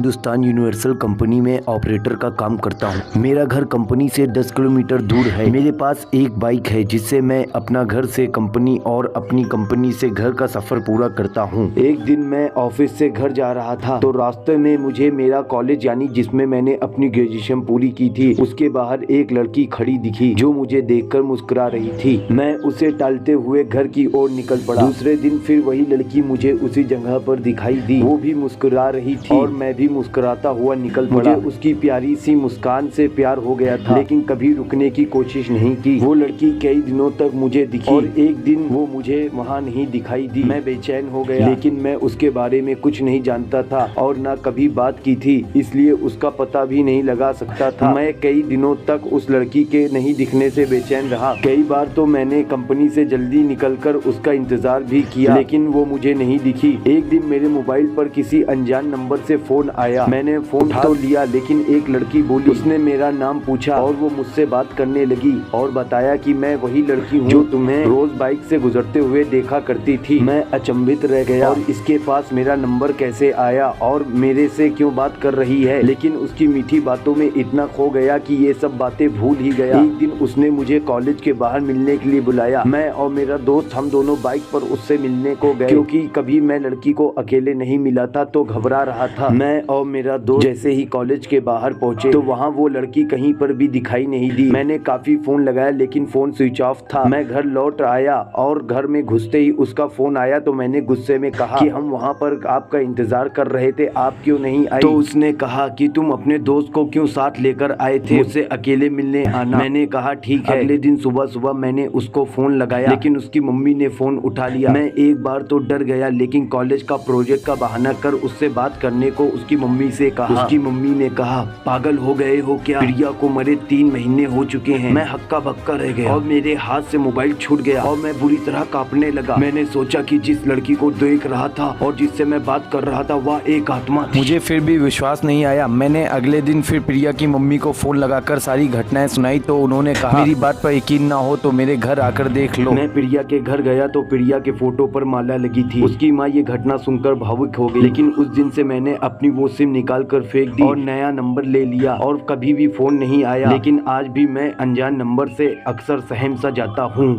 Hindustan universal company में operator का काम करता हूँ। मेरा घर कंपनी से 10 किलोमीटर दूर है। मेरे पास एक बाइक है जिससे मैं अपना घर से कंपनी और अपनी कंपनी से घर का सफर पूरा करता हूँ। एक दिन मैं ऑफिस से घर जा रहा था तो रास्ते में मुझे मेरा कॉलेज यानी जिसमें मैंने अपनी ग्रेजुएशन पूरी की थी उसके बाहर एक लड़की खड़ी दिखी जो मुझे देखकर मुस्कुरा रही थी। मैं उसे टालते हुए घर की ओर निकल पड़ा। दूसरे दिन फिर वही लड़की मुझे उसी जगह पर दिखाई दी। वो भी मुस्कुरा रही थी और मैं भी मुस्कुराता हुआ निकल पड़ा। मुझे उसकी प्यारी सी मुस्कान से प्यार हो गया था, लेकिन कभी रुकने की कोशिश नहीं की। वो लड़की कई दिनों तक मुझे दिखी और एक दिन वो मुझे वहाँ नहीं दिखाई दी। मैं बेचैन हो गया, लेकिन मैं उसके बारे में कुछ नहीं जानता था और न कभी बात की थी, इसलिए उसका पता भी नहीं लगा सकता था। मैं कई दिनों तक उस लड़की के नहीं दिखने से बेचैन रहा। कई बार तो मैंने कंपनी से जल्दी निकलकर उसका इंतजार भी किया, लेकिन वो मुझे नहीं दिखी। एक दिन मेरे मोबाइल पर किसी अनजान नंबर से फोन आया। मैंने फोन तो लिया, लेकिन एक लड़की बोली। उसने मेरा नाम पूछा और वो मुझसे बात करने लगी और बताया कि मैं वही लड़की हूँ जो तुम्हें रोज बाइक से गुजरते हुए देखा करती थी। मैं अचंभित रह गया और इसके पास मेरा नंबर कैसे आया और मेरे से क्यों बात कर रही है, लेकिन उसकी मीठी बातों में इतना खो गया कि ये सब बातें भूल ही गया। एक दिन उसने मुझे कॉलेज के बाहर मिलने के लिए बुलाया। मैं और मेरा दोस्त हम दोनों बाइक पर उससे मिलने को गए, क्योंकि कभी मैं लड़की को अकेले नहीं मिला था तो घबरा रहा था। मैं और मेरा दोस्त जैसे ही कॉलेज के बाहर पहुंचे तो वहां वो लड़की कहीं पर भी दिखाई नहीं दी। मैंने काफी फोन लगाया, लेकिन फोन स्विच ऑफ था। मैं घर लौट आया और घर में घुसते ही उसका फोन आया तो मैंने गुस्से में कहा कि हम वहां पर आपका इंतजार कर रहे थे, आप क्यों नहीं आई? तो उसने कहा कि तुम अपने दोस्त को क्यों साथ लेकर आए थे, मुझसे अकेले मिलने आना। मैंने कहा ठीक है। अगले दिन सुबह सुबह मैंने उसको फोन लगाया, लेकिन उसकी मम्मी ने फोन उठा लिया। मैं एक बार तो डर गया, लेकिन कॉलेज का प्रोजेक्ट का बहाना कर उससे बात करने को उसकी मम्मी से कहा। उसकी मम्मी ने कहा पागल हो गए हो क्या, प्रिया को मरे 3 महीने हो चुके हैं। मैं हक्का बक्का रह गया और मेरे हाथ से मोबाइल छूट गया और मैं बुरी तरह कांपने लगा। मैंने सोचा कि जिस लड़की को देख रहा था और जिससे मैं बात कर रहा था वह एक आत्मा थी। मुझे फिर भी विश्वास नहीं आया। मैंने अगले दिन फिर प्रिया की मम्मी को फोन लगाकर सारी घटनाएं सुनाई तो उन्होंने कहा मेरी बात पर यकीन ना हो तो मेरे घर आकर देख लो। मैं प्रिया के घर गया तो प्रिया के फोटो पर माला लगी थी। उसकी माँ ये घटना सुनकर भावुक हो गई, लेकिन उस दिन से मैंने अपनी वो सिम निकाल कर फेंक दी और नया नंबर ले लिया और कभी भी फोन नहीं आया। लेकिन आज भी मैं अनजान नंबर से अक्सर सहम सा जाता हूँ।